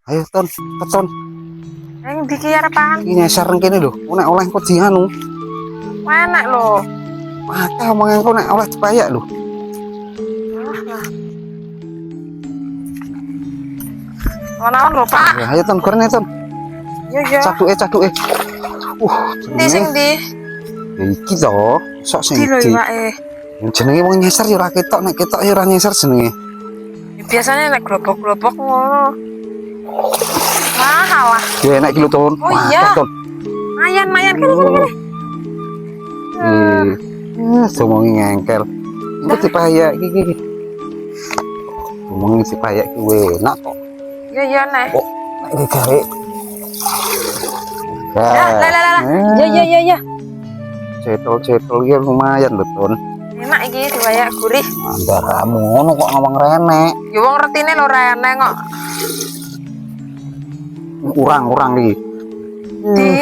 Ayo ton, ton. Yang dikira apaan? Ini nyasar kene lho. Nek oleh kok dianu. Enak loh. Maka omongan kok nek oleh dipayak lho. Naon lho, Pak? Ya, ayo ton goreng ton. Iya. Caduke. Ndi sing ndi? Ya iki to, sok sing Ndi lho iki. iwake. Jenenge wong nyasar ya ora ketok, nek ketok ya ora nyasar jenenge. Biasanya nek globok-globok ngono. Mahal lah. Ya enak kilo ton. Oh iya. Ton. Mayan kene. Ngomongi ngengkel. Iki dipayak iki. Ngomongi dipayak ki enak kok. Iya nek. Kok nek digawe. Lah. Iya. Cetol ya lumayan lho ton. Enak iki dibayak gurih. Andaramu ngono kok ngomong renek. Ya wong ngertine lho rene kok. Kurang iki.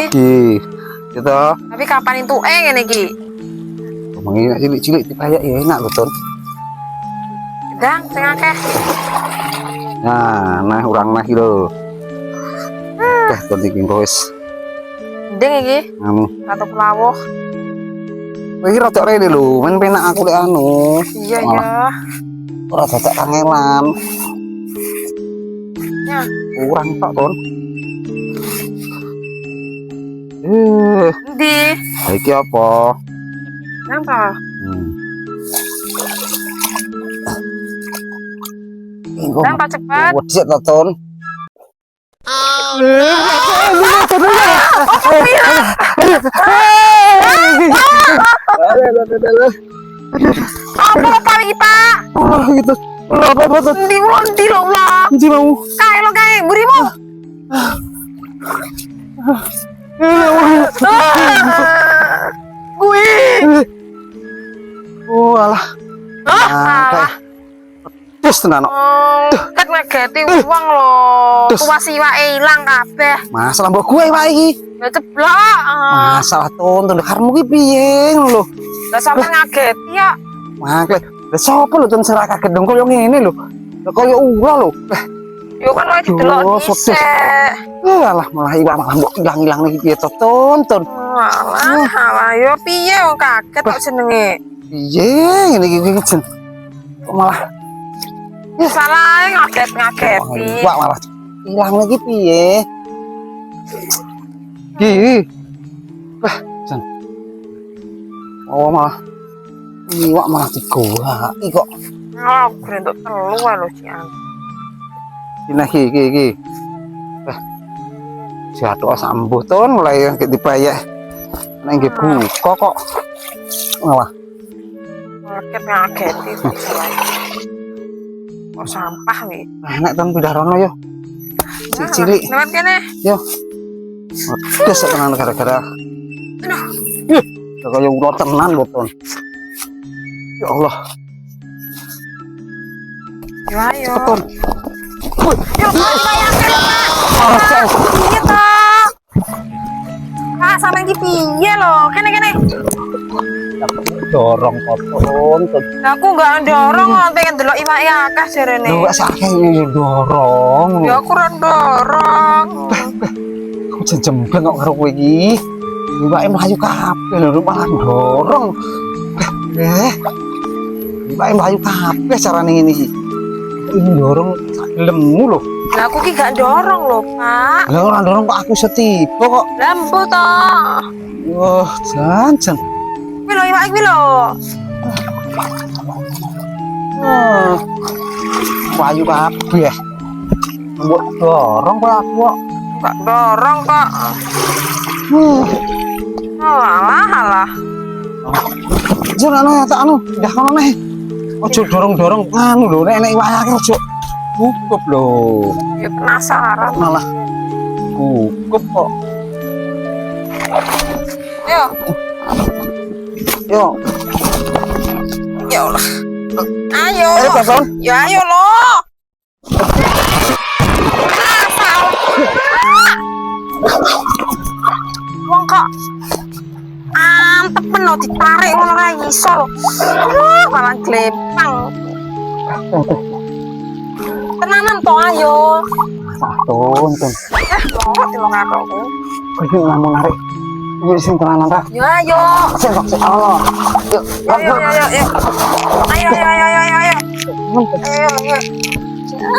Iki. Gitu. Tapi kapan itu ngene iki? Ngomongi cilik-cilik dipayak ya enak lho ton. Dang sing akeh. Nah urang nah iki lho. Ton iki wis. Ndeng iki. Anu. Ratu pelawuh. Iki rada rene lho, men penak aku lek anu. Iya ya. Ora dadak kangelan. Ya. Kurang tok ton. Ndi? Iki apa? Napa? Napa cepat? Wedhek to ton. Apa paling Pak? Oh gitu. Apa tuh? Ndi lho Allah. Ndi mau? Kae burimu. Gue. Oh alah. Alah. Terus tenan. Ket ngegeti wong lho. Tuwas iwake ilang kabeh. Masalah mbok gue wae iki. Ya ceblok. Masalah ton karmu ki piye ngono lho. Lah sampe ngageti ya. Mangkel. Lah sapa lho ton serak kaget dong koyo ngene lho. Lah koyo ura lho. Yo kan wae didelok dhisik. Alah malah iwak malah mbok ilang-ilang iki piye to ton. Alah yo piye wong kaget kok jenenge. Piye ngene iki jen. Kok malah salah ngageti. Iwak malah ilang lagi piye? Ki. Wah, jan. Oh malah iwak malah digolaki kok. Oh, grendok telu wae lho Cian. Nah iki. Wah. Jatuh sambuh ton mulai yang dibayar. Nang nggih buka kok. Malah ngageti kok salah. Kok sampah wi. Nek ton pindah rono yo. Cilik. Lewat kene. Yo. Wes tenan gara-gara. Aduh. Kaya ora tenan lho ton. Ya Allah. Yo ayo. Ton. Yo bayang piye to? Pak sampe iki piye lho? Kene. Dorong koton. Aku enggak ndorong pengen delok iwake akeh jarene. Lho gak sakeh dorong. Ya aku ora ndorong. Aku jemben kok karo kowe iki. Iwake mlayu kabeh lho malah dorong. Iwake mlayu kabeh carane ngene iki. Ini dorong sak gelemu lho. Lah aku ki gak ndorong lho, Pak. Lah ora dorong kok aku setipe kok. Lampu to. Wah, jan. Kuwi lho iwake kuwi lho. Mlayu kabeh. Mbok dorong kok aku kok. Gak dorong kok. Alah. Jangan tak anu, dah kono neh. Ojo dorong-dorong anu lho, nek iwake ojo cukup lho. Ya penasaran. Malah cukup kok. Yo. Ya Allah. Ayo. Ayo Pason. Ya ayo lo. Wong kok antep no ditarik ngono ra iso lho. Malah glempang. tenanan to ayo. Satu, tuh. Longok di longok aku. Kau nggak mau narik. Yuk sini tenanan dah. Yo ayo. Sini, Allah. Yuk, Ayo. Ayo.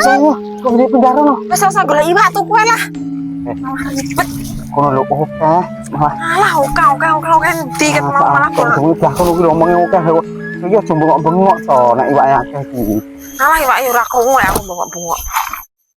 Saya, kau di penjara no. Wes usah golek iwak tuh kowe lah. Ribet. Kau lu oke, malah. Alah oke dikit malah Kau tunggu dah, kau lu ngomongnya oke. Kau cuma bengok-bengok to, nak iwak yang akeh iki. Alah iwak yo ora krungu aku bengok-bengok.